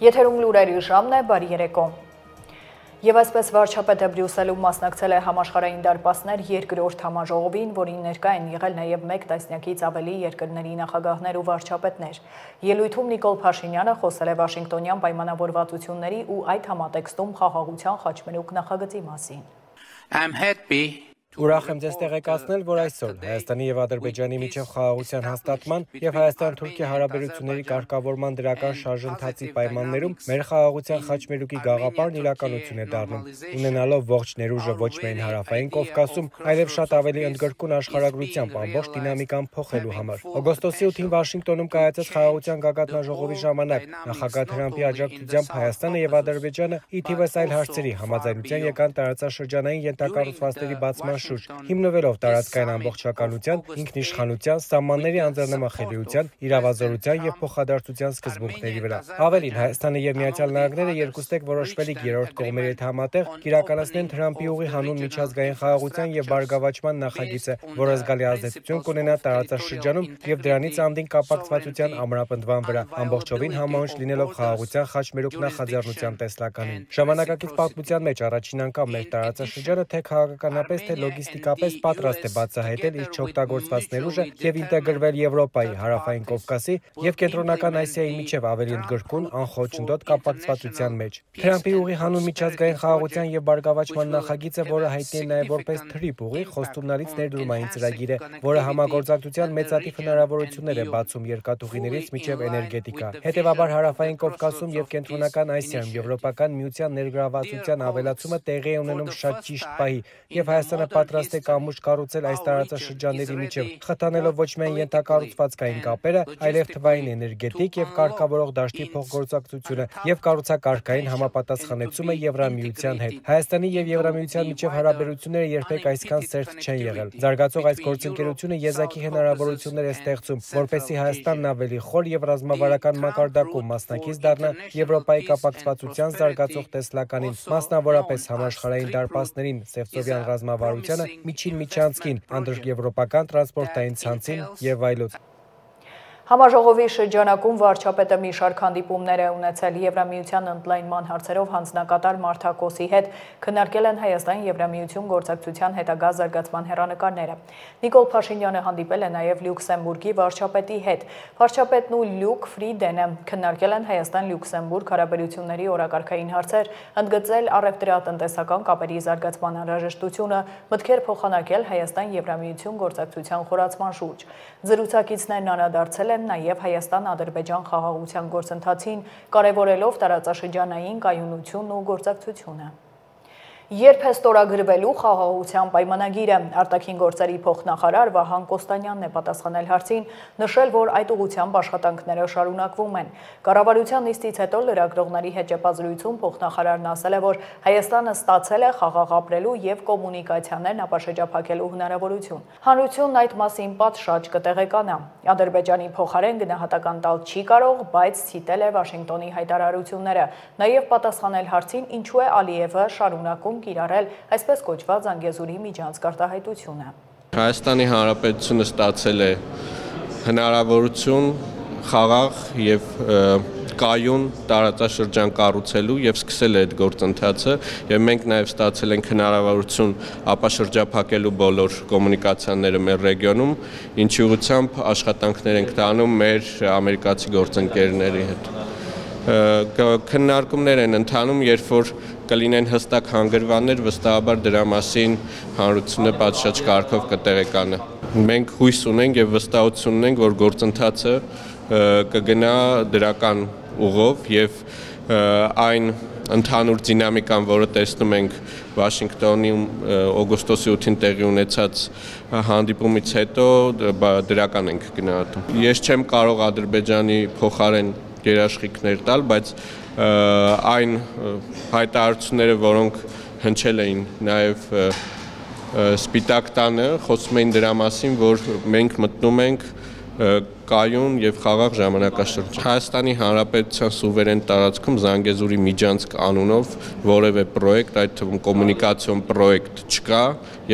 Եթերում լուրերի ժամն է, բարի երեկո։ Եվ այսպես վարչապետը Բրյուսելում մասնակցել է համաշխարհային դարպասներ երկրորդ համաժողովին, որին ներկա են եղել նաև մեկ տասնյակից ավելի երկրների նախագահներ ու վարչապետներ։ Ելույթում Նիկոլ Փաշինյանը խոսել է Վաշինգտոնյան պայմանավորվածությունների ու այդ համատեքստում խաղաղության խաչմերուկ նախագծի մասին։ Ուրախ եմ ձեզ տեղեկացնել, որ այսօր Հայաստանի եւ Ադրբեջանի միջև խաղաղության հաստատման եւ Հայաստան-Թուրքիա հարաբերությունների կարգավորման դրական շարժընթացի պայմաններում մեր խաղաղության խաչմերուկի գաղափարն իրականություն է դառնում, ունենալով ողջ ներուժը ոչ միայն հարավային Կովկասում, այլև շատ ավելի ընդգրկուն աշխարհագրությամբ ամբողջ դինամիկան փոխելու համար։ Օգոստոսի 8-ին Վաշինգտոնում կայացած խաղաղության գագաթնաժողովի ժամանակ նախագահ Թրամփի աջակցությամբ Հայաստանը եւ Ադրբեջանը ի թիվս այլ հարցերի համաձայնության եկան տարածաշրջանային ենթակառուցվածքների բացման շուրջ, հիմնվելով տարածքային ամբողջականության, ինքնիշխանության, սահմանների անձեռնամխելիության, իրավազորության եւ փոխադարձության սկզբունքների վրա։ Ավելին, Հայաստանը եւ Միացյալ Նահանգները երկուստեք որոշվելիք երրորդ կողմերի հետ համատեղ կիրականացնեն Թրամփի ուղի հանուն միջազգային խաղաղության եւ բարգավաճման նախագիծը, որը զգալի ազդեցություն կունենա տարածաշրջանում եւ դրանից անդին կապակցվածության ամրապնդման վրա, ամբողջովին համահունչ լինելով խաղաղության խաչմերուկ նախաձեռնության տեսլականին։ Ժամանակակից պատմության մեջ առաջին անգամ մեր տարածաշրջանը թե քաղաքականապես, թե լոգիստիկապես պատրաստ է բացահայտել իր չօգտագործված ներուժը եւ ինտեգրվել Եվրոպայի, Հարավային Կովկասի եւ Կենտրոնական Ասիայի միջև ավելի ընդգրկուն անխոչնդոտ կապակցվածության մեջ։ Թրամփի ուղի հանուն միջազգային խաղաղության եւ բարգավաճման նախագիծը, որը հայտնի է նաեւ որպես TRIP ուղի, խոստումնալից ներդրումային ծրագիր է, որը համագործակցության մեծատիվ հնարավորություններ է բացում երկաթուղիներից մինչև էներգետիկա։ Հետևաբար Հարավային Կովկասում եւ Կենտրոնական Ասիայում Եվրոպական միության ներգրավվածության ավելացումը տեղի է ունենում շատ ճիշտ պահի եւ Հայաստանը պատրաստ է կամուշ կառուցել այս տարածաշրջանների միջև, խթանելով ոչ միայն ենթակառուցվածքային կապերը, այլև թվային էներգետիկ եւ կարգավորող դաշտի փոխգործակցությունը եւ կառուցակարգային համապատասխանեցումը Եվրամիության հետ։ Հայաստանի եւ Եվրամիության միջև հարաբերությունները երբեք այսքան սերտ չեն եղել։ Զարգացող այս գործընկերությունը եզակի հնարավորություններ է ստեղծում, որպեսզի Հայաստանն ավելի խոր եւ ռազմավարական մակարդակում մասնակից դառնա Եվրոպայի կապակցվածության զարգացող տեսլականին, մասնավորապես համաշխարհային դարպասներին, Սևծովյան ռազմավարությանը, միջին միջանցքին, անդրեվրոպական տրանսպորտային ցանցին եւ այլոց։ Համաժողովի շրջանակում վարչապետը մի շարք հանդիպումներ է ունեցել Եվրամիության ընդլայնման հարցերով հանձնակատար Մարտակոսի հետ, քննարկել են Հայաստան-Եվրամիություն գործակցության հետագա զարգացման հեռանկարները։ Նիկոլ Փաշինյանը հանդիպել է նաև Լյուքսեմբուրգի վարչապետի հետ։ Վարչապետն ու Լյուկ Ֆրիդենը քննարկել են Հայաստան-Լյուքսեմբուրգ հարաբերությունների օրակարգային հարցեր, ընդգծել առևտրատնտեսական կապերի զարգացման անհրաժեշտությունը, մտքեր փոխանակել Հայաստան-Եվրամիություն գործակցության խորացման շուրջ։ Զրուցակիցներն անդրադարձել են նաև Հայաստան-Ադրբեջան խաղաղության գործընթացին, կարևորելով տարածաշրջանային կայունությունն ու գործակցությունը։ Երբ է ստորագրվելու խաղաղության պայմանագիրը, արտաքին գործերի փոխնախարար Վահան Կոստանյանն է պատասխանել հարցին, նշել, որ այդ ուղղությամբ աշխատանքները շարունակվում են։ Կառավարության նիստից հետո լրագրողների հետ ճեպազրույցում փոխնախարարն ասել է, որ Հայաստանը ստացել է խաղաղ ապրելու եւ կոմունիկացիաներն ապաշրջափակելու հնարավորություն։ Հանրությունն այդ մասին պատշաճ կտեղեկանա։ Ադրբեջանի փոխարեն գնահատական տալ չի կարող, բայց ցիտել է Վաշինգտոնի հայտարարությունները, նաև պատասխանել հարցին, ինչու է Ալիևը շարունակում կիրառել այսպես կոչված Զանգեզուրի միջանցք արտահայտությունը։ Հայաստանի Հանրապետությունը ստացել է հնարավորություն խաղաղ եւ կայուն տարածաշրջան կառուցելու եւ սկսել է այդ գործընթացը եւ մենք նաեւ ստացել ենք հնարավորություն ապաշրջափակելու բոլոր կոմունիկացիաները մեր ռեգիոնում, ինչի ուղղությամբ աշխատանքներ ենք տանում մեր ամերիկացի գործընկերների հետ։ Քննարկումներ են ընթանում, երբ որ կլինեն հստակ հանգրվաններ, վստահաբար դրա մասին հանրությունը պատշաճ կարգով կտեղեկանա։ Մենք հույս ունենք եւ վստահություն ունենք, որ գործընթացը կգնա դրական ուղով եւ այն ընդհանուր դինամիկան, որը տեսնում ենք Վաշինգտոնում օգոստոսի 8-ին տեղի ունեցած հանդիպումից հետո, դրական ենք գնահատում։ Ես չեմ կարող Ադրբեջանի փոխարեն երաշխիքներ տալ, բայց այն հայտարարությունները, որոնք հնչել էին նաև Սպիտակ տանը, խոսում էին դրա մասին, որ մենք մտնում ենք կայուն եւ խաղաղ ժամանակաշրջան։ Հայաստանի Հանրապետության սուվերեն տարածքում Զանգեզուրի միջանցք անունով որևէ պրոյեկտ, այդ թվում կոմունիկացիոն պրոյեկտ չկա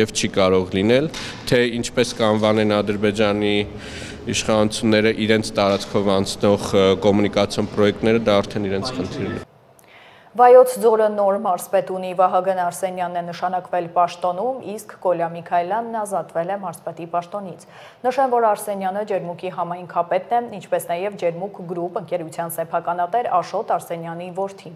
եւ չի կարող լինել, թե ինչպես կանվանեն Ադրբեջանի իշխանությունները իրենց տարածքով անցնող կոմունիկացիոն պրոյեկտները դա արդեն իրենց խնդիրն է։ Վայոց ձորը նոր մարզպետ ունի, Վահագն Արսենյանն է նշանակվել պաշտոնում, իսկ Կոլյա Միքայելյանն ազատվել է մարզպետի պաշտոնից։ Նշեմ, որ Արսենյանը Ջերմուկի համայնքապետն է, ինչպես նաև Ջերմուկ գրուպ ընկերության սեփականատեր Աշոտ Արսենյանի որդին։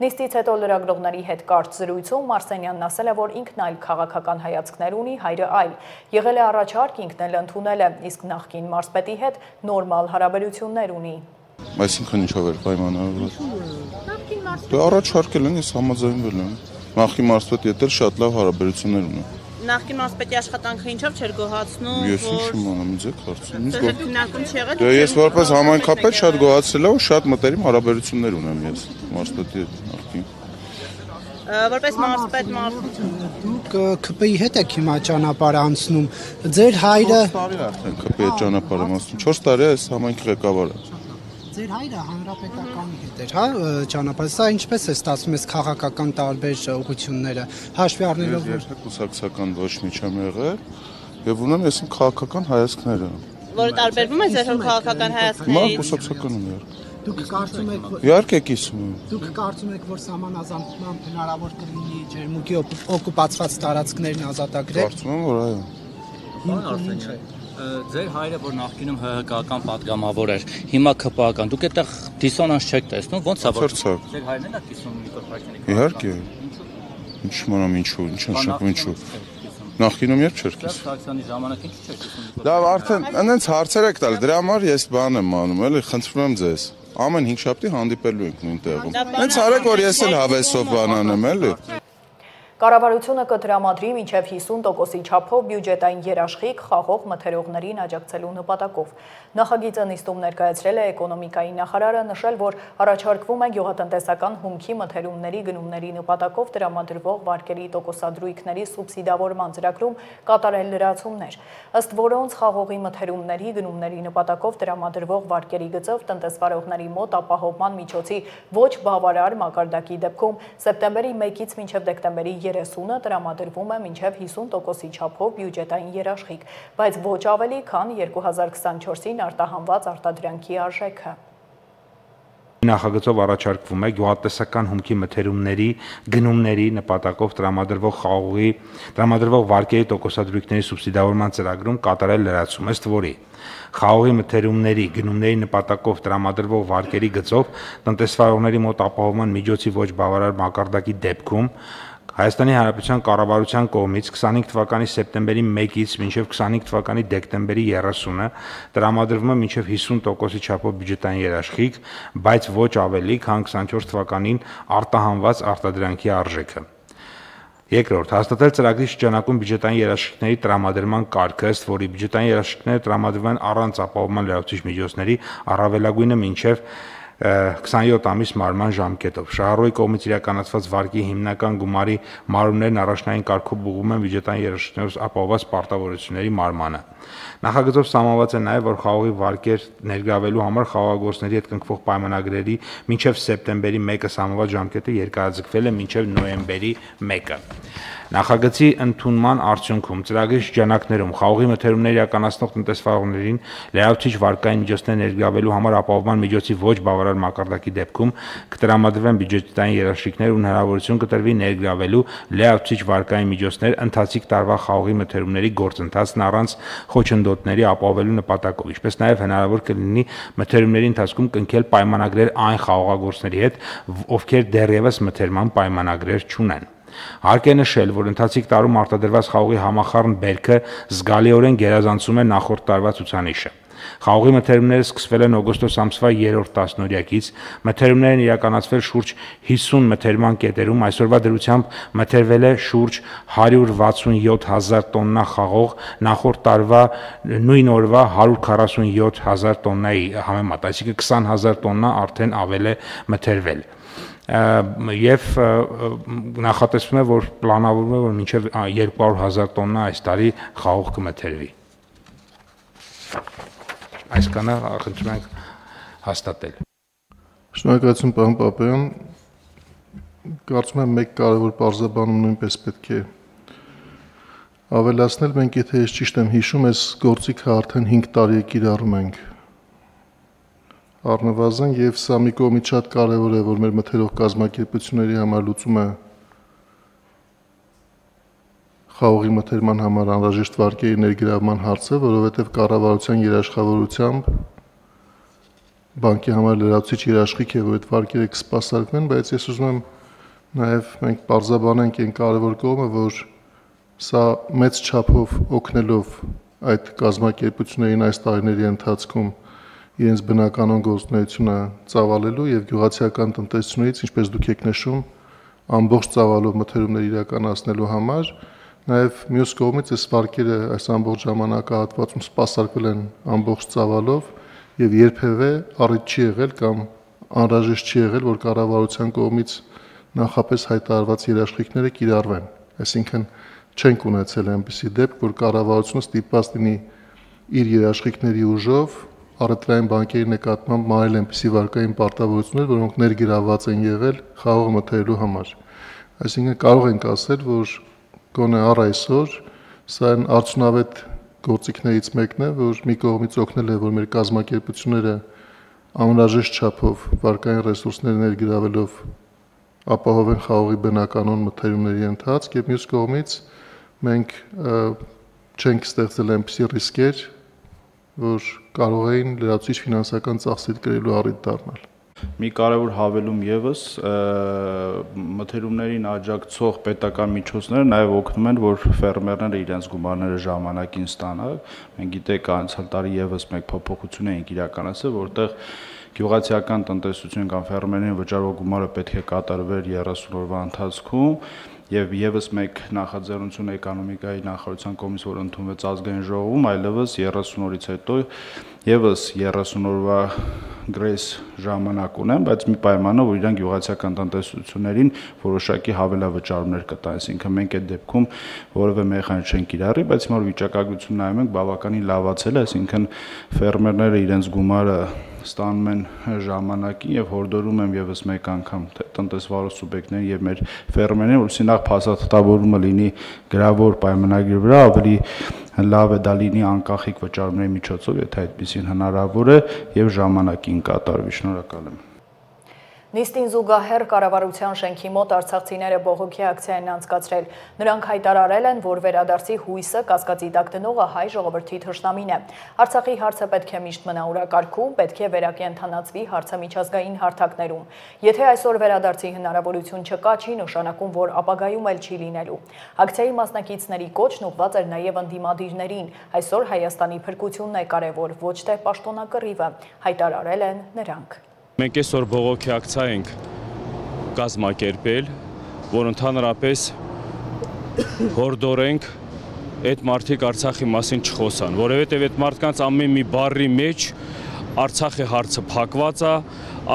Նիստից հետո լրագրողների հետ կարճ զրույցում Արսենյանն ասել է, որ ինքն այլ քաղաքական հայացքներ ունի, հայրը այլ։ Եղել է առաջարկ, ինքն էլ ընդունել է, իսկ նախկին մարզպետի հետ նորմալ հարաբերություններ ունի։ Այսինքն ինչով էր պայմանավորված։ Դե առաջարկել են, ես համաձայնվել եմ։ Նախկին մարզպետի հետ էլ շատ լավ հարաբերություններ ունեն։ Նախկին մարզպետի աշխատանքը ինչով չէր գոհացնում, Ես ինչ իմանամ, ինձ եք հարցնում։ քննարկում չեղել։ Դե ես որպես համայնքապետ շատ գոհացել եմ ու շատ մտերիմ հարաբերություններ ունեմ ես մարզպետի հետ նախկին։ Որպես մարզպետ Դուք ԿՊ-ի հետ եք հիմա ճանապարհ անցնում։ Ձեր հայրը 4 տարի արդեն ԿՊ-ի հետ ճանապարհ եմ անցնում։ 4 տարի է այս համայնքի ղեկավարը։ Ձեր հայրը հանրապետականի հետ էր, հա, ճանապարհ։ Սա ինչպես է ստացվում այս քաղաքական տարբեր ուղղությունները, հաշվի առնելով որ կուսակցական ոչ մի չեմ եղել եւ ունեմ ես իմ քաղաքական հայացքները։ Որը տարբերվում է ձեր քաղաքական հայացքներից։ Մա կուսակցական եմ եղել։ Դուք կարծում եք, որ Իհարկե կիսում եմ։ Դուք կարծում եք, որ սահմանազատման հնարավոր կլինի Ջերմուկի օկուպացված տարածքներն ազատագրել։ Կարծում եմ, որ այո։ Ձեր հայրը, որ նախկինում ՀՀԿ-ական պատգամավոր էր, հիմա ԿՊ-ական, դուք այդտեղ դիսոնանս չեք տեսնում, ո՞նց է որ ձեր հայրն էլ է դիսոնում Նիկոլ Փաշինյանի։ Իհարկե։ Ինչ իմանամ ինչու, ինչ նշանակում ինչու։ Նախկինում երբ չէր կիսում։ Ֆրակցիոնի ժամանակ ինչ չէր կիսում։ Դա արդեն այնց հարցեր եք տալ, դրա համար ես բան եմ անում, էլի խնդրում եմ ձեզ։ Ամեն 5 շաբթի հանդիպելու ենք նույն տեղում։ Հենց արեք, որ ես էլ հավեսով բան անեմ, էլի։ Կառավարությունը կդրամադրի մինչև 50%-ի չափով բյուջետային երաշխիք խաղող մթերողներին աջակցելու նպատակով։ Նախագիծը նիստում ներկայացրել է էկոնոմիկայի նախարարը, նշել, որ առաջարկվում է գյուղատնտեսական հումքի մթերումների գնումների նպատակով տրամադրվող վարկերի տոկոսադրույքների սուբսիդավորման ծրագրում կատարել լրացումներ, ըստ որոնց խաղողի մթերումների գնումների նպատակով տրամադրվող վարկերի գծով տնտեսվարողների մոտ ապահովման միջոցի ոչ բավարար մակարդակի դեպքում սեպտեմբերի 1-ից մինչև դեկտեմբերի 30-ը տրամադրվում է մինչև 50%-ի չափով բյուջետային երաշխիք, բայց ոչ ավելի, քան 2024-ին արտահանված արտադրանքի արժեքը։ Նախագծով առաջարկվում է գյուղատնտեսական հումքի մթերումների գնումների նպատակով տրամադրվող վարկերի տոկոսադրույքների սուբսիդավորման ծրագրում կատարել լրացում, ըստ որի խաղողի մթերումների գնումների նպատակով տրամադրվող վարկերի գծով տնտեսվարողների մոտ ապահովման միջոցի ոչ բավարար մակարդակի դեպքում Հայաստանի Հանրապետության կառավարության կողմից 25 թվականի սեպտեմբերի 1-ից մինչև 25 թվականի դեկտեմբերի 30-ը տրամադրվում է մինչև 50%-ի չափով բյուջետային երաշխիք, բայց ոչ ավելի, քան 24 թվականին արտահանված արտադրանքի արժեքը։ Երկրորդ, հաստատել ծրագրի շրջանակում բյուջետային երաշխիքների տրամադրման կարգը, ըստ որի բյուջետային երաշխիքները տրամադրվում են առանց ապահովման լրացուցիչ միջոցների, առավելագույնը մինչև 27 ամիս մարման ժամկետով։ Շահառուի կողմից իրականացված վարկի հիմնական գումարի մարումներն առաջնային կարգով ուղղվում են բյուջետային երաշխիքներով ապահովված պարտավորությունների մարմանը։ Նախագծով սահմանված է նաև, որ խաղողի վարկեր ներգրավելու համար խաղողագործների հետ կնքվող պայմանագրերի մինչև սեպտեմբերի 1-ը սահմանված ժամկետը երկարաձգվել է մինչև նոյեմբերի 1-ը։ Նախագծի ընդունման արդյունքում ծրագրի շրջանակներում խաղողի մթերումներ իրականացնող տնտեսվարողներին լրացուցիչ վարկային միջոցներ ներգրավելու համար ապահովման միջոցի ոչ բավարար մակարդակի դեպքում կտրամադրվեն բյուջետային երաշխիքներ ու հնարավորություն կտրվի ներգրավելու լրացուցիչ վարկային միջոցներ ընթացիկ տարվա խաղողի մթերումների գործընթացն առանց խոչընդոտների ապահովելու նպատակով, ինչպես նաև հնարավոր կլինի մթերումների ընթացքում կնքել պայմանագրեր այն խաղողագործների հետ, ովքեր դեռևս մթերման պայմանագրեր չունեն։ Հարկ է նշել, որ ընթացիկ տարում արտադրված խաղողի համախառն բերքը զգալիորեն գերազանցում է նախորդ տարվա ցուցանիշը։ Խաղողի մթերումները սկսվել են օգոստոս ամսվա 3-րդ տասնօրյակից, մթերումներն իրականացվել շուրջ 50 մթերման կետերում, այսօրվա դրությամբ մթերվել է շուրջ 167,000 տոննա խաղող, նախորդ տարվա նույն օրվա 147,000 տոննայի համեմատ, այսինքն 20,000 տոննա արդեն ավել է մթերվել։ Եվ նախատեսվում է, որ պլանավորվում է, որ մինչև 200,000 տոննա այս տարի խաղող կմթերվի։ Այսքանը խնդրում ենք հաստատել։ Շնորհակալություն, պարոն Պապայան։ Կարծում եմ մեկ կարևոր պարզաբանում նույնպես պետք է Ավելացնել մենք եթե ես ճիշտ եմ հիշում, այս գործիքը արդեն 5 տարի է կիրառում ենք։ Առնվազն եւ սա մի կողմից շատ կարեւոր է, որ մեր մթերող կազմակերպությունների համար լուծում է խաղողի մթերման համար անհրաժեշտ վարկերի ներգրավման հարցը, որովհետեւ կառավարության երաշխավորությամբ բանկի համար լրացուցիչ երաշխիք է, որ այդ վարկերը կսպասարկվեն, բայց ես ուզում եմ նաեւ մենք բարձրաբանենք այն կարեւոր կողմը, որ սա մեծ չափով օգնելով այդ կազմակերպություններին այս տարիների ընթացքում իրենց բնականon գործունեությունը ծավալելու եւ գյուղացիական տնտեսությունից, ինչպես դուք եք նշում, ամբողջ ծավալով մթերումներ իրականացնելու համար, նաեւ մյուս կողմից այս վարկերը այս ամբողջ ժամանակահատվածում սպասարկվել են ամբողջ ծավալով եւ երբեւե առիթ չի եղել կամ անհրաժեշտ չի եղել, որ կառավարության կողմից նախապես հայտարարված երաշխիքները կիրառվեն։ Այսինքն չենք ունեցել այնպիսի դեպք, որ կառավարությունը ստիպված լինի իր երաշխիքների ուժով առևտրային բանկերի նկատմամբ մարել այնպիսի վարկային պարտավորություններ, որոնք ներգրավված են եղել խաղող մթերելու համար։ Այսինքն կարող ենք ասել, որ գոնե առ այսօր սա այն արդյունավետ գործիքներից մեկն է, որ մի կողմից օգնել է, որ մեր կազմակերպությունները անհրաժեշտ չափով վարկային ռեսուրսներ ներգրավելով ապահովեն խաղողի բնականon մթերումների ընթացք եւ մյուս կողմից մենք չենք ստեղծել այնպիսի ռիսկեր, որ կարող էին լրացուցիչ ֆինանսական ծախսեր կրելու առիթ դառնալ։ Մի կարևոր հավելում եւս մթերումներին աջակցող պետական միջոցները նաեւ օգնում են, որ ֆերմերները իրենց գումարները ժամանակին ստանան։ Մենք գիտենք անցյալ տարի եւս մեկ փոփոխություն էինք իրականացրել, որտեղ գյուղացիական տնտեսություն կամ ֆերմերներին վճարող գումարը պետք է կատարվեր 30 օրվա ընթացքում եւ եւս մեկ նախաձեռնություն էկոնոմիկայի նախարարության կողմից, որ ընդունվեց ազգային ժողովում, այլևս 30 օրից հետո եւս 30 օրվա գրեյս ժամանակ ունեն, բայց մի պայմանով, որ իրենք գյուղացիական տնտեսություններին որոշակի հավելավճարումներ կտան, այսինքն մենք այդ դեպքում որևէ մեխանիզմ չենք կիրառի, բայց հիմա վիճակագրություն նայում ենք բավականին լավացել է, այսինքն ֆերմերները իրենց գումարը ստանում են ժամանակին եւ հորդորում եմ եւս մեկ անգամ տնտեսվարող սուբյեկտներին եւ մեր ֆերմերներին, որովհետեւ նախ փաստաթղթավորումը լինի գրավոր պայմանագրի վրա, ավելի լավ է դա լինի անկախիկ վճարումների միջոցով, եթե այդպեսին հնարավոր է եւ ժամանակին կատարվի։ Շնորհակալ եմ։ Նիստին զուգահեռ կառավարության շենքի մոտ արցախցիները բողոքի ակցիա են անցկացրել։ Նրանք հայտարարել են, որ վերադարձի հույսը կասկածի տակ դնողը հայ ժողովրդի թշնամին է։ Արցախի հարցը պետք է միշտ մնա օրակարգում, պետք է վերակենդանացվի հարցը միջազգային հարթակներում։ Եթե այսօր վերադարձի հնարավորություն չկա, չի նշանակում, որ ապագայում էլ չի լինելու։ Ակցիայի մասնակիցների կոչն ուղղված էր նաև ընդդիմադիրներին։ Այսօր Հայաստանի փրկությունն է կարևոր, ոչ թե պաշտոնակռիվը, հայտարարել են նրանք։ Մենք այսօր բողոքի ակցիա ենք կազմակերպել, որ ընդհանրապես հորդորենք այդ մարդիկ Արցախի մասին չխոսան, որովհետև այդ մարդկանց ամեն մի բառի մեջ Արցախի հարցը փակված է,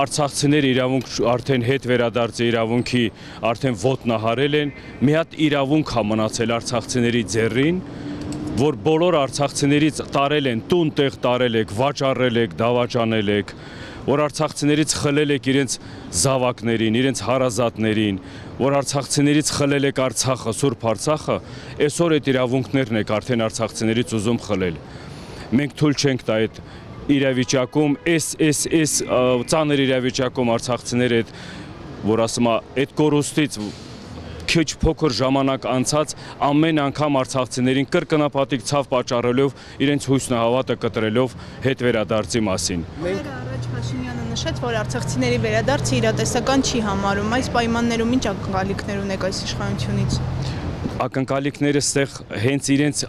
արցախցիները իրավունք արդեն հետ վերադարձի իրավունքի արդեն ոտնահարել են, մի հատ իրավունք է մնացել արցախցիների ձեռին, որ բոլոր արցախցիներից տարել են, տուն տեղ տարել եք, վաճառել եք, դավաճանել եք, որ արցախցիներից խլել եք իրենց զավակներին, իրենց հարազատներին, որ արցախցիներից խլել եք Արցախը, Սուրբ Արցախը, այսօր այդ իրավունքներն եք արդեն արցախցիներից ուզում խլել։ Մենք թույլ չենք տա այդ իրավիճակում, այս ծանր իրավիճակում արցախցիները այդ, որ ասում է, այդ կորուստից քիչ փոքր ժամանակ անցած ամեն անգամ արցախցիներին կրկնապատիկ ցավ պատճառելով իրենց հույսն հավատը կտրելով հետ վերադարձի մասին։ Մենք առաջ Փաշինյանը նշեց, որ արցախցիների վերադարձը իրատեսական չի համարում, այս պայմաններում ինչ ակնկալիքներ ունեք այս իշխանությունից։ Ակնկալիքները ստեղ հենց իրենց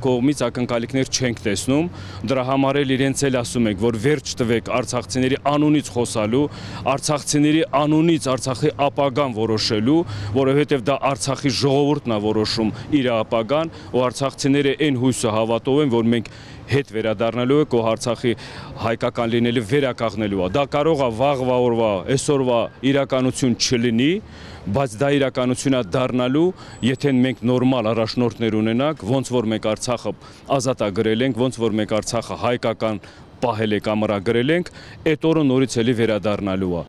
կողմից ակնկալիքներ չենք տեսնում, դրա համար էլ իրենց էլ ասում ենք, որ վերջ տվեք արցախցիների անունից խոսալու, արցախցիների անունից Արցախի ապագան որոշելու, որովհետև դա Արցախի ժողովուրդն է որոշում իր ապագան, ու արցախցիները այն հույսը հավատով են, որ մենք հետ վերադառնալու է կո Արցախի հայկական լինելու վերականգնելու է։ Դա կարող է վաղվա օրվա, այսօրվա իրականություն չլինի, բայց դա իրականություն է դառնալու, եթե մենք նորմալ առաջնորդներ ունենանք, ոնց որ մենք Արցախը ազատագրել ենք, ոնց որ մենք Արցախը հայկական պահել ենք, ամրագրել ենք, այդ օրը նորից էլի վերադառնալու է։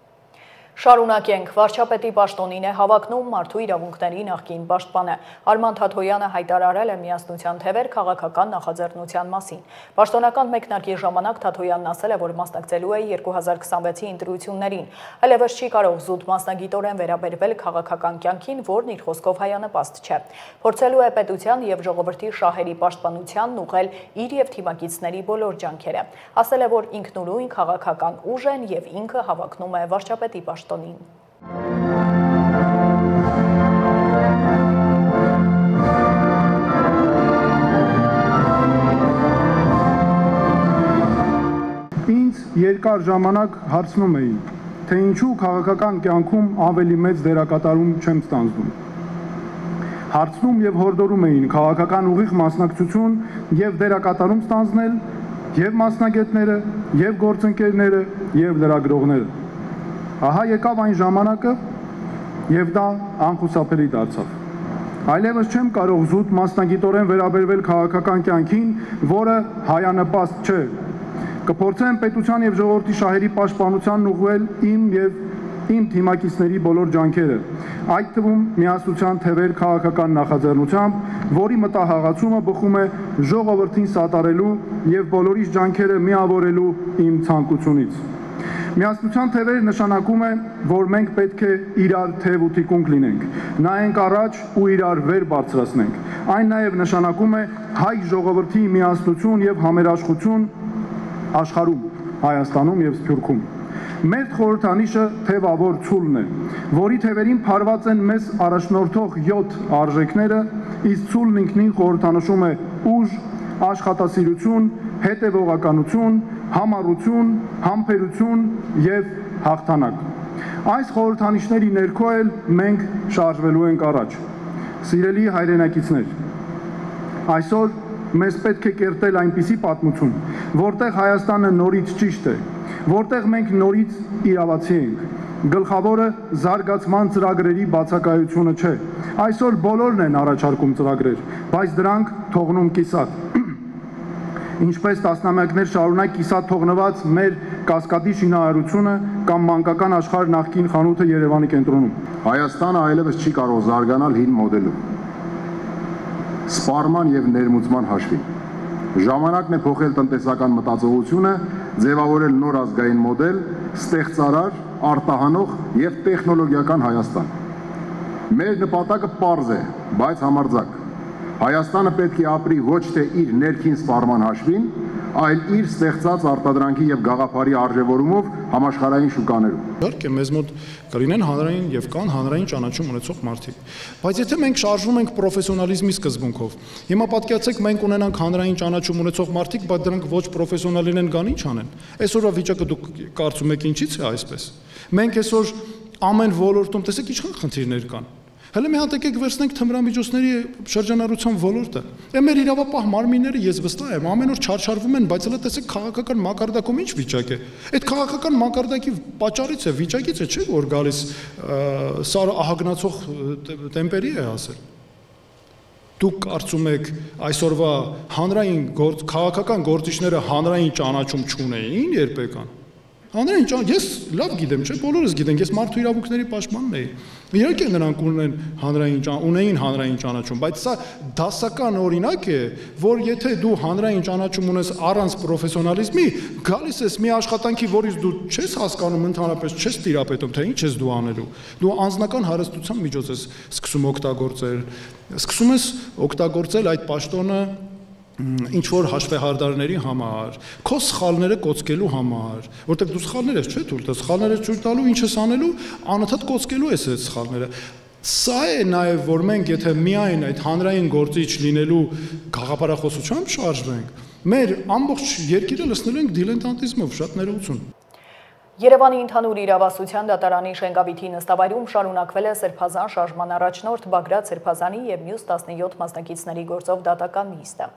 Շարունակենք, վարչապետի պաշտոնին է հավակնում մարդու իրավունքների նախկին պաշտպանը։ Արման Թաթոյանը հայտարարել է միասնության թևեր քաղաքական նախաձեռնության մասին։ Պաշտոնական մեկնարկի ժամանակ Թաթոյանն ասել է, որ մասնակցելու է 2026-ի ընտրություններին, այլևս չի կարող զուտ մասնագիտորեն վերաբերվել քաղաքական կյանքին, որն իր խոսքով հայանպաստ չէ։ Փորձելու է պետության եւ ժողովրդի շահերի պաշտպանությանն ուղղել իր եւ թիմակիցների բոլոր ջանքերը։ Ասել է, որ ինքնուրույն քաղաքական ուժ են եւ ինքը հավակնում է վարչապետի պաշտոնին։ Ինձ երկար ժամանակ հարցնում էին, թե ինչու քաղաքական կյանքում ավելի մեծ դերակատարում չեմ ստանձնում։ Հարցնում եւ հորդորում էին քաղաքական ուղիղ մասնակցություն եւ դերակատարում ստանձնել եւ մասնագետները, եւ գործընկերները, եւ լրագրողները։ Ահա եկավ այն ժամանակը, եւ դա անխուսափելի դարձավ։ Այլևս չեմ կարող զուտ մասնագիտորեն վերաբերվել քաղաքական կյանքին, որը հայանպաստ չէ։ Կփորձեմ պետության եւ ժողովրդի շահերի պաշտպանությանն ուղղել իմ եւ իմ թիմակիցների բոլոր ջանքերը, այդ թվում միասնության թևեր քաղաքական նախաձեռնությամբ, որի մտահղացումը բխում է ժողովրդին սատարելու եւ բոլորիս ջանքերը միավորելու իմ ցանկությունից։ Միասնության թևերը նշանակում է, որ մենք պետք է իրար թև ու թիկունք լինենք, նայենք առաջ ու իրար վեր բարձրացնենք։ Այն նաև նշանակում է հայ ժողովրդի միասնություն եւ համերաշխություն աշխարհում, Հայաստանում եւ Սփյուռքում։ Մեր խորհրդանիշը թևավոր ցուլն է, որի թևերին փարված են մեզ առաջնորդող 7 արժեքները, իսկ ցուլն ինքնին խորհրդանշում է ուժ, աշխատասիրություն, հետևողականություն, համառություն, համբերություն եւ հաղթանակ։ Այս խորհրդանիշների ներքո էլ մենք շարժվելու ենք առաջ։ Սիրելի հայրենակիցներ, այսօր մեզ պետք է կերտել այնպիսի պատմություն, որտեղ Հայաստանը նորից ճիշտ է, որտեղ մենք նորից իրավացի ենք։ Գլխավորը զարգացման ծրագրերի բացակայությունը չէ։ Այսօր բոլորն են առաջարկում ծրագրեր, բայց դրանք թողնում կիսատ։ Ինչպես տասնամյակներ շարունակ կիսատ թողնված մեր Կասկադի շինարարությունը կամ մանկական աշխարհ նախկին խանութը Երևանի կենտրոնում։ Հայաստանը այլևս չի կարող զարգանալ հին մոդելով։ Սպառման եւ ներմուծման հաշվին։ Ժամանակն է փոխել տնտեսական մտածողությունը, ձևավորել նոր ազգային մոդել, ստեղծարար, արտահանող եւ տեխնոլոգիական Հայաստան։ Մեր նպատակը պարզ է, բայց համարձակ։ Հայաստանը պետք է ապրի ոչ թե իր ներքին սպառման հաշվին, այլ իր ստեղծած արտադրանքի եւ գաղափարի արժեվորումով համաշխարհային շուկաներում։ Իհարկե մեզ մոտ կլինեն հանրային եւ կան հանրային ճանաչում ունեցող մարդիկ, բայց եթե մենք շարժվում ենք պրոֆեսիոնալիզմի սկզբունքով, հիմա պատկերացեք մենք ունենանք հանրային ճանաչում ունեցող մարդիկ, բայց դրանք ոչ պրոֆեսիոնալին են գան ինչ անեն։ Այսօրվա վիճակը դուք կարծում եք ինչից է այսպես։ Մենք այսօր ամեն ոլորտում տեսեք ինչքան խնդիրներ կան։ Հələ մի հատ եկեք վերցնենք թմրամիջոցների շրջանառության ոլորտը։ Մեր իրավապահ մարմինները ես վստահ եմ ամեն օր չարչարվում են, բայց հələ տեսեք քաղաքական մակարդակում ինչ վիճակ է։ Այդ քաղաքական մակարդակի պատճառից է, վիճակից է, չէ՞ որ գալիս սարը ահագնացող տեմպերի է հասել։ Դուք կարծում եք այսօրվա հանրային քաղաքական գործիչները հանրային ճանաչում չունեին երբեկան։ Հանրային ես լավ գիտեմ, չէ՞, բոլորս գիտենք, ես մարդու իրավունքների պաշտպանն էի։ Իհարկե նրանք ունեին հանրային ճանաչում, բայց սա դասական օրինակ է, որ եթե դու հանրային ճանաչում ունես առանց պրոֆեսիոնալիզմի, գալիս ես մի աշխատանքի, որից դու չես հասկանում ընդհանրապես, չես տիրապետում, թե ինչ ես դու անելու։ Դու անձնական հարստության միջոց ես սկսում օգտագործել այդ պաշտոնը ինչ որ հաշվեհարդարների համար, քո սխալները կոծկելու համար, որտեղ դու սխալներ ես, չէ՞, դու սխալներ ես ցույց տալու, ինչ ես անելու, անընդհատ կոծկելու ես այդ սխալները։ Սա է նաև, որ մենք եթե միայն այդ հանրային գործիչ լինելու գաղափարախոսությամբ շարժվենք, մեր ամբողջ երկիրը լցնելու ենք դիլետանտիզմով, շատ ներողություն։ Երևանի ընդհանուր իրավասության դատարանի Շենգավիթի նստավայրում շարունակվել է Սրբազան շարժման առաջնորդ Բագրատ Սրբազանի եւ մյուս 17 մասնակիցների գործով դատական նիստը։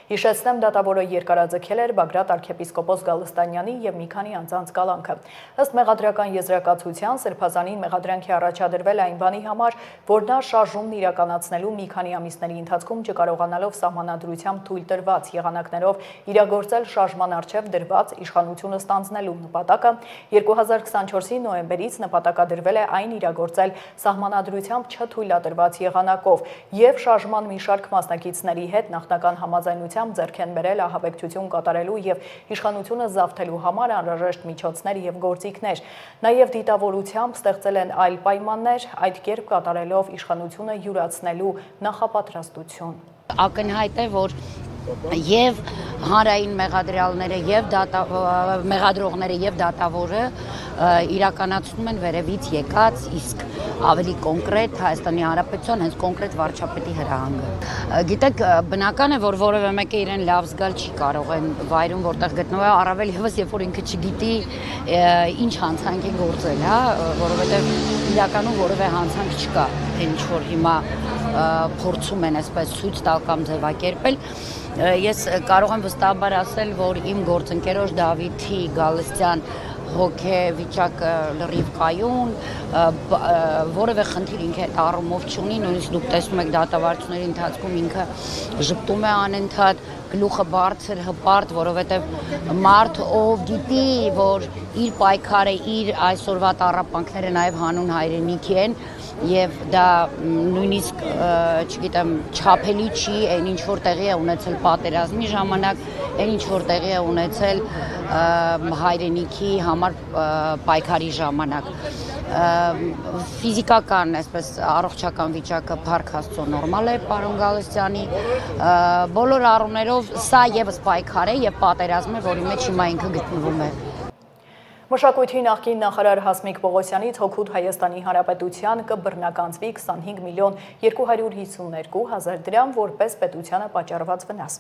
Հիշեցնեմ, դատավորը երկարաձգել էր Բագրատ arczepiskopos Գալստանյանի եւ մի քանի անձանց կալանքը։ Ըստ մեղադրական եզրակացության Սրբազանին մեղադրանքի առաջադրվել այն բանի համար, որ նա շարժումն իրականացնելու մի քանի ամիսների ընթացքում չկարողանալով սահմանադրությամբ թույլ տրված եղանակներով իրագործել շարժման առջև դրված իշխանությունը ստանձնելու նպատակը 2024-ի նոյեմբերից նպատակադրվել է այն իրագործել սահմանադրությամբ չթույլատրված եղանակով և շարժման մի շարք մասնակիցների հետ նախնական համաձայնությամբ ձեռք են բերել ահաբեկչություն կատարելու և իշխանությունը զավթելու համար անհրաժեշտ միջոցներ և գործիքներ։ Նաև դիտավորությամբ ստեղծել են այլ պայմաններ, այդ կերպ կատարելով իշխանությունը յուրացնելու նախապատրաստություն։ Ակնհայտ է, որ եւ հանրային մեղադրյալները եւ մեղադրողները եւ դատավորը իրականացնում են վերևից եկած, իսկ ավելի կոնկրետ Հայաստանի Հանրապետության հենց կոնկրետ վարչապետի հրահանգը։ Գիտեք, բնական է, որ որևէ մեկը իրեն լավ զգալ չի կարող այն վայրում, որտեղ գտնվում է, առավել եւս, երբ որ ինքը չգիտի ինչ հանցանք է գործել, հա, որովհետեւ իրականում որևէ հանցանք չկա, ինչ որ հիմա փորձում են այսպես ցույց տալ կամ ձևակերպել։ Ես կարող եմ վստահաբար ասել, որ իմ գործընկերոջ Դավիթի Գալստյան հոգեվիճակը լրիվ կայուն, որևէ խնդիր ինքը այդ առումով չունի, նույնիսկ դուք տեսնում եք դատավարությունների ընթացքում ինքը ժպտում է անընդհատ, գլուխը բարձր հպարտ, որովհետև մարդ ով գիտի, որ իր պայքարը, իր այսօրվա տառապանքները նաև հանուն հայրենիքի են, եւ դա նույնիսկ չգիտեմ չափելի չի այն ինչ որ տեղի է ունեցել պատերազմի ժամանակ, այն ինչ որ տեղի է ունեցել հայրենիքի համար պայքարի ժամանակ։ Ֆիզիկական, այսպես առողջական վիճակը փառք Աստծո նորմալ է պարոն Գալստյանի, բոլոր առումներով սա եւս պայքար է եւ պատերազմ է, որի մեջ հիմա ինքը գտնվում է։ Մշակույթի նախկին նախարար Հասմիկ Պողոսյանից հօգուտ Հայաստանի Հանրապետության կբռնականցվի 25 միլիոն 252 հազար դրամ որպես պետությանը պատճառված վնաս։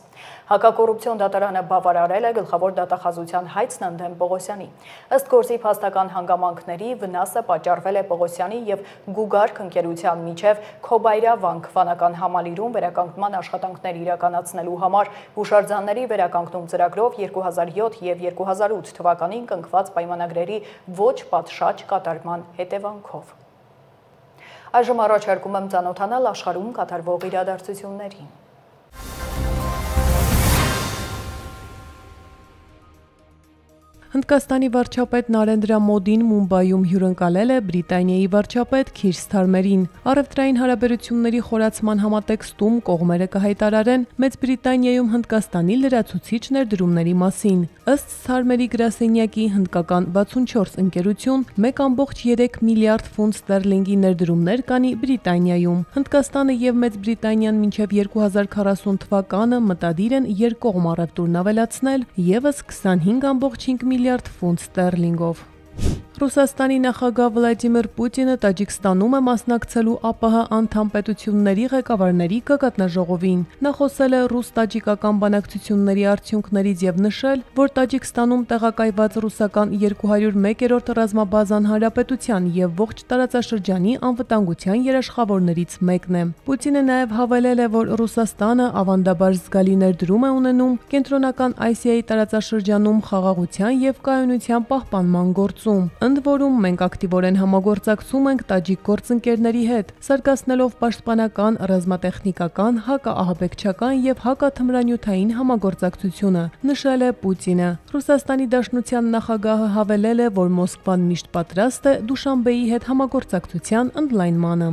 Հակակոռուպցիոն դատարանը բավարարել է գլխավոր դատախազության հայցն ընդդեմ Պողոսյանի։ Ըստ գործի փաստական հանգամանքների վնասը պատճառվել է Պողոսյանի եւ Գուգարք ընկերության միջև Քոբայրավանք վանական համալիրում վերականգնման աշխատանքներ իրականացնելու համար հուշարձանների վերականգնում ծրագրով 2007 եւ 2008 թվականին կնքված պայմանագրերի ոչ պատշաճ կատարման հետևանքով։ Այժմ առաջարկում եմ ծանոթանալ աշխարհում կատարվող իրադարձություններին։ Հնդկաստանի վարչապետ Նարենդրա Մոդին Մումբայում հյուրընկալել է Բրիտանիայի վարչապետ Քիր Սթարմերին։ Առևտրային հարաբերությունների խորացման համատեքստում կողմերը կհայտարարեն Մեծ Բրիտանիայում Հնդկաստանի լրացուցիչ ներդրումների մասին։ Ըստ Սթարմերի գրասենյակի հնդկական 64 ընկերություն 1.3 միլիարդ ֆունտ ստերլինգի ներդրումներ կանի Բրիտանիայում։ Հնդկաստանը եւ Մեծ Բրիտանիան մինչև 2040 թվականը մտադիր են երկկողմ առևտուրն ավելացնել եւս 25.5 միլիարդ ֆունտ ստերլինգով։ Ռուսաստանի նախագահ Վլադիմիր Պուտինը Տաջիկստանում է մասնակցելու ԱՊՀ անդամ պետությունների ղեկավարների գագաթնաժողովին։ Նա խոսել է ռուս-տաջիկական բանակցությունների արդյունքներից եւ նշել, որ Տաջիկստանում տեղակայված ռուսական 201-րդ ռազմաբազան հանրապետության եւ ողջ տարածաշրջանի անվտանգության երաշխավորներից մեկն է։ Պուտինը նաեւ հավելել է, որ Ռուսաստանը ավանդաբար զգալի ներդրում է ունենում կենտրոնական Ասիայի տարածաշրջանում խաղաղության եւ կայունության պահպանման գործում։ Ընդ որում մենք ակտիվորեն համագործակցում ենք տաջիկ գործընկերների հետ, զարգացնելով պաշտպանական, ռազմատեխնիկական, հակաահաբեկչական եւ հակաթմրանյութային համագործակցությունը, նշել է Պուտինը։ Ռուսաստանի Դաշնության նախագահը հավելել է, որ Մոսկվան միշտ պատրաստ է Դուշանբեի հետ համագործակցության ընդլայնմանը։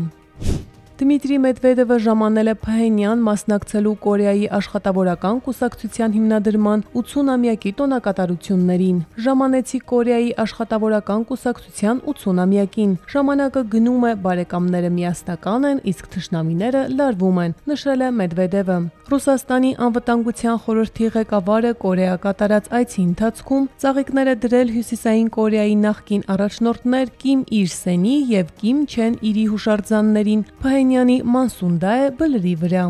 Դմիտրի Մեդվեդևը ժամանել է Փհենյան մասնակցելու Կորեայի աշխատավորական կուսակցության հիմնադրման 80-ամյակի տոնակատարություններին։ Ժամանեցի Կորեայի աշխատավորական կուսակցության 80-ամյակին։ Ժամանակը գնում է, բարեկամները միասնական են, իսկ թշնամիները լարվում են, նշել է Մեդվեդևը։ Ռուսաստանի անվտանգության խորհրդի ղեկավարը Կորեա կատարած այցի ընթացքում ծաղիկներ է դրել Հյուսիսային Կորեայի նախկին առաջնորդներ Կիմ Ir Սենի եւ Կիմ Չեն Իրի հուշարձաններին Փհենյանի Մանսունդայե բլրի վրա։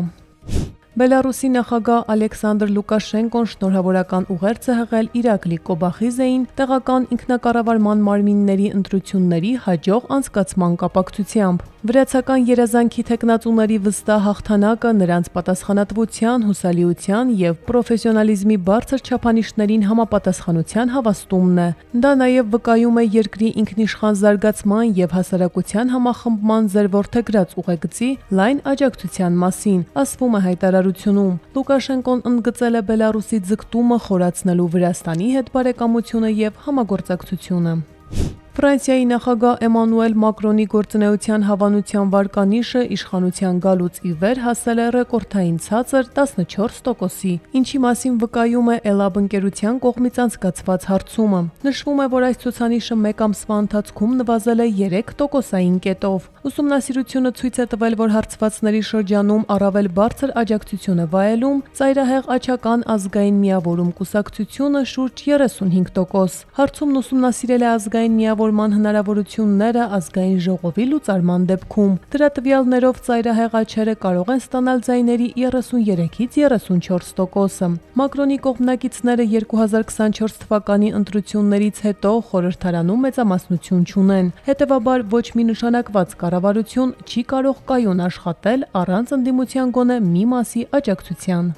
Բելարուսի նախագահ Ալեքսանդր Լուկաշենկոն շնորհավորական ուղերձ է հղել Իրակլի Կոբախիզեին տեղական ինքնակառավարման մարմինների ընտրությունների հաջող անցկացման կապակցությամբ։ Վրացական երազանքի թեկնածուների վստահ հաղթանակը նրանց պատասխանատվության, հուսալիության եւ պրոֆեսիոնալիզմի բարձր չափանիշներին համապատասխանության հավաստումն է։ Դա նաեւ վկայում է երկրի ինքնիշխան զարգացման եւ հասարակության համախմբման ձեր որդեգրած ուղեկցի լայն աջակցության մասին, ասվում է հայտարարությունում։ Լուկաշենկոն ընդգծել է Բելարուսի ձգտումը խորացնելու Վրաստանի հետ բարեկամությունը եւ համագործակցությունը։ Ֆրանսիայի նախագահ Էմանուել Մակրոնի գործունեության հավանության վարկանիշը իշխանության գալուց ի վեր հասել է ռեկորդային ցածր 14%-ի, ինչի մասին վկայում է Elab ընկերության կողմից անցկացված հարցումը։ Նշվում է, որ այս ցուցանիշը մեկ ամսվա ընթացքում նվազել է 3%-ային կետով։ Ուսումնասիրությունը ցույց է տվել, որ հարցվածների շրջանում առավել բարձր աջակցություն է վայելում ծայրահեղ Աջական ազգային միավորում կուսակցությունը շուրջ 35%։ Հարցումն ուսումնասիրել է ազգային միավորման հնարավորությունները ազգային ժողովի լուծարման դեպքում։ Դրա տվյալներով ծայրահեղ աչերը կարող են ստանալ ձայների 33-ից 34%-ը։ Մակրոնի կողմնակիցները 2024 թվականի ընտրություններից հետո խորհրդարանում մեծամասնություն չունեն։ Հետևաբար ոչ մի նշանակված կառավարություն չի կարող կայուն աշխատել առանց ընդդիմության գոնե մի մասի աջակցության։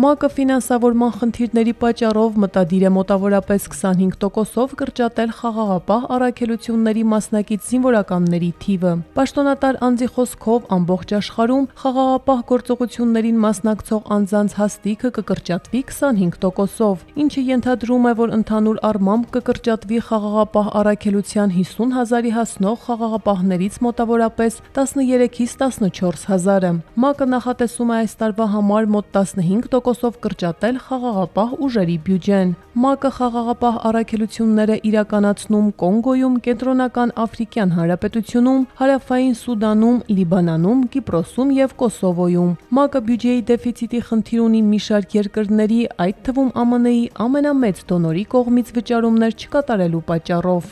ՄԱԿ-ը ֆինանսավորման խնդիրների պատճառով մտադիր է մոտավորապես 25%-ով կրճատել խաղաղապահ առաքելությունների մասնակից զինվորականների թիվը։ Պաշտոնատար անձի խոսքով ամբողջ աշխարհում խաղաղապահ գործողություններին մասնակցող անձանց հաստիքը կկրճատվի 25%-ով, ինչը ենթադրում է, որ ընդհանուր առմամբ կկրճատվի խաղաղապահ առաքելության 50,000-ի հասնող խաղաղապահներից մոտավորապես 13-ից 14,000-ը։ ՄԱԿ-ը նախատեսում է այս տարվա համար մոտ 15%-ով կրճատել խաղաղապահ ուժերի բյուջեն։ ՄԱԿ-ը խաղաղապահ առաքելությունները իրականացնում Կոնգոյում, Կենտրոնական Աֆրիկյան Հանրապետությունում, Հարավային Սուդանում, Լիբանանում, Կիպրոսում եւ Կոսովոյում։ ՄԱԿ-ը բյուջեի դեֆիցիտի խնդիր ունի մի շարք երկրների, այդ թվում ԱՄՆ-ի ամենամեծ դոնորի կողմից վճարումներ չկատարելու պատճառով։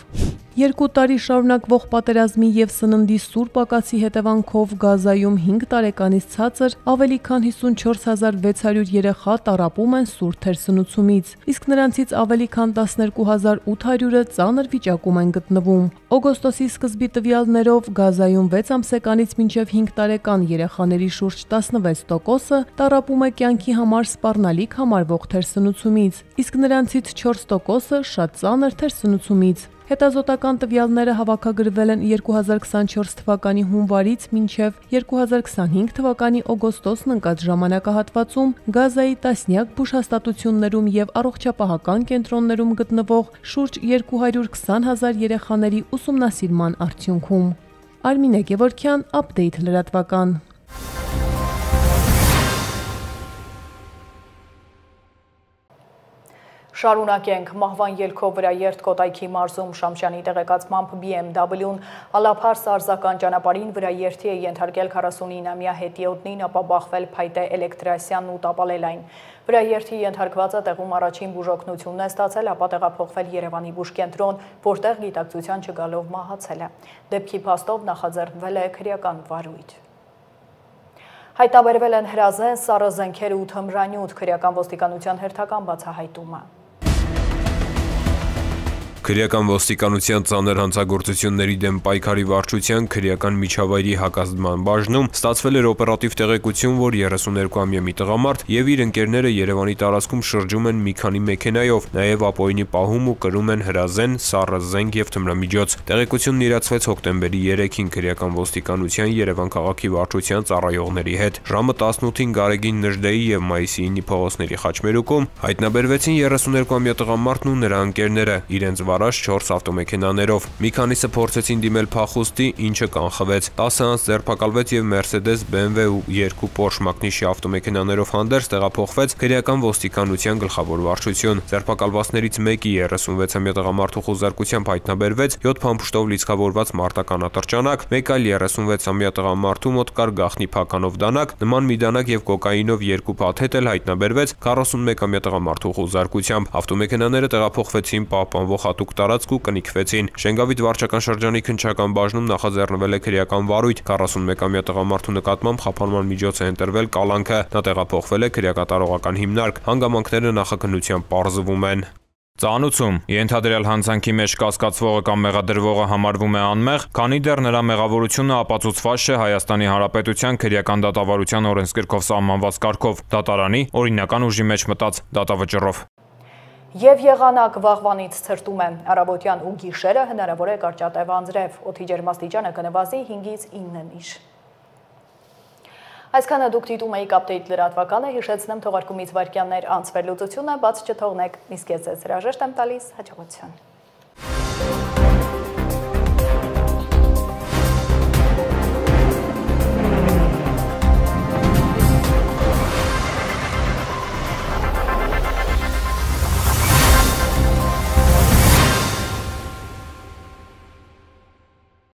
2 տարի շարունակվող պատերազմի եւ սննդի սուր պակասի հետևանքով Գազայում 5 տարեկանից ցածր ավելի քան 54,600 երեխա տառապում են սուր թերսնուցումից, իսկ նրանցից ավելի քան 12,800-ը ծանր վիճակում են գտնվում։ Օգոստոսի սկզբի տվյալներով Գազայում 6 ամսեկանից մինչև 5 տարեկան երեխաների շուրջ 16%-ը տառապում է կյանքի համար սպառնալիք համարվող թերսնուցումից, իսկ նրանցից 4%-ը շատ ծանր թերսնուցումից։ Հետազոտական տվյալները հավաքագրվել են 2024 թվականի հունվարից մինչև 2025 թվականի օգոստոսն ընկած ժամանակահատվածում Գազայի տասնյակ բուժհաստատություններում եւ առողջապահական կենտրոններում գտնվող շուրջ 220,000 երեխաների ուսումնասիրման արդյունքում։ Արմինե Գևորգյան, Update լրատվական։ Շարունակենք մահվան ելքով վրա Երթկոտայքի մարզում Շամշյանի տեղեկացմամբ BMW-ն Ալափար Սարզական ճանապարհին վրա երթի է ենթարկել 49-ամյա հետիոտնին, ապա բախվել փայտե Էլեկտրասյանն ու տապալել այն։ Վրա երթի ենթարկվածը տեղում առաջին բուժօգնությունն է ստացել, ապա տեղափոխվել Երևանի բուժկենտրոն, որտեղ գիտակցության չգալով մահացել է։ Դեպքի փաստով նախաձեռնվել է քրեական վարույթ։ Հայտնաբերվել են հրազեն, սառը զենքեր ու թմրանյութ, քրեական ոստիկանության հերթական բացահայտումը։ Քրեական ոստիկանության ծանր հանցագործությունների դեմ պայքարի վարչության քրեական միջավայրի հակազդման բաժնում ստացվել էր օպերատիվ տեղեկություն, որ 32-ամյա մի տղամարդ եւ իր ընկերները Երևանի տարածքում շրջում են մի քանի մեքենայով, նաեւ ապօրինի պահում ու կրում են հրազեն, սառը զենք եւ թմրամիջոց։ Տեղեկությունն իրացվեց հոկտեմբերի 3-ին քրեական ոստիկանության Երևան քաղաքի վարչության ծառայողների հետ։ Ժամը 18-ին Գարեգին Նժդեի եւ Մայիսի 9-ի փողոցների խաչմերուկում հայտնաբերվեցին 32-ամյա տղամարդն ու նրա ընկերները իրենց վարաշ 4 ավտոմեքենաներով։ Մի քանիսը փորձեցին դիմել փախուստի, ինչը կանխվեց։ 10 անց ձերբակալվեց եւ Mercedes, BMW ու 2 Porsche մակնիշի ավտոմեքենաներով հանդերձ տեղափոխվեց քրեական ոստիկանության գլխավոր վարչություն։ Ձերբակալվածներից մեկի 36-ամյա տղամարդու խուզարկությամբ հայտնաբերվեց 7 փամփուշտով լիցքավորված մարտական ատրճանակ, մեկ այլ 36-ամյա տղամարդու մոտ կար գաղտնի փականով դանակ, նման մի դանակ եւ կոկաինով 2 փաթեթ էլ հայտնաբերվեց 41-ամյա տղամարդու խուզարկությամբ։ Ավտոմեքենաները տեղափոխվեցին պահպանվող հատուկ տարածք ու կնիքվեցին։ Շենգավիթ վարչական շրջանի քննչական բաժնում նախաձեռնվել է քրեական վարույթ։ 41-ամյա տղամարդու նկատմամբ խափանման միջոց է ընտրվել կալանքը։ Նա տեղափոխվել է քրեակատարողական հիմնարկ։ Հանգամանքները նախաքննությամբ պարզվում են։ Ծանուցում ենթադրյալ հանցանքի մեջ կասկածվողը կամ մեղադրվողը համարվում է անմեղ, քանի դեռ նրա մեղավորությունը ապացուցված չէ Հայաստանի Հանրապետության քրեական դատավարության օրենսգրքով սահմանված կարգով, դատարանի օրինական ուժի մեջ մտած դատավճռով։ Եվ եղանակ վաղվանից ցրտում է, առավոտյան ու գիշերը հնարավոր է կարճատև անձրև, օդի ջերմաստիճանը կնվազի 5-ից 9 միշ։ Այսքանը դուք դիտում եք Update լրատվականը, հիշեցնեմ թողարկումից վայրկյաններ անց վերլուծությունը, բաց չթողնեք, իսկ ես ձեզ հրաժեշտ եմ տալիս, հաջողություն։